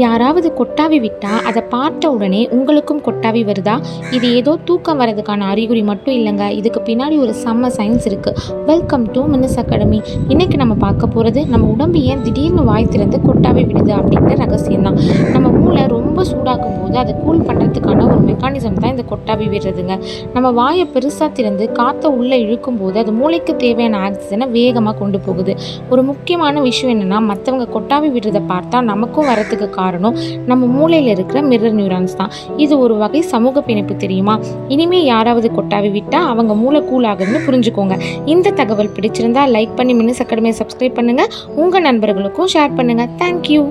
யாராவது கொட்டாவி விட்டா அதை பார்த்த உடனே உங்களுக்கும் கொட்டாவி வருதா? இது ஏதோ தூக்கம் வரதுக்கான அறிகுறி மட்டும் இல்லைங்க. இதுக்கு பின்னாடி ஒரு செம்ம சயின்ஸ் இருக்குது. Welcome to Mini's academy. இன்றைக்கி நம்ம பார்க்க போகிறது நம்ம உடம்பு ஏன் திடீர்னு வாய் திறந்து கொட்டாவி விடுது அப்படிங்கிற ரகசியம் தான். நம்ம மூளை ரொம்ப சூடாக்கும் போது அதை கூல் பண்ணுறதுக்கான ஒரு மெக்கானிசம் தான் இந்த கொட்டாவி விடுறதுங்க. நம்ம வாயை பெருசாக திறந்து காற்றை உள்ளே இழுக்கும் போது அது மூளைக்கு தேவையான ஆக்சிஜனை வேகமாக கொண்டு போகுது. ஒரு முக்கியமான விஷயம் என்னென்னா, மற்றவங்க கொட்டாவி விடுறதை பார்த்தா நமக்கும் வரத்துக்கு காரணம் நம்ம மூளையில் இருக்கிற மிரர் நியூரான்ஸ் தான். இது ஒரு வகை சமூக பிணைப்பு, தெரியுமா? இனிமே யாராவது கொட்டாவி விட்டால் அவங்க மூளை கூல் ஆகுதுன்னு புரிஞ்சுக்கோங்க. இந்த தகவல் பிடிச்சிருந்தா லைக் பண்ணி மினிஸ் அகாடமியை சப்ஸ்கிரைப் பண்ணுங்கள். உங்கள் நண்பர்களுக்கும் ஷேர் பண்ணுங்கள். தேங்க்யூ.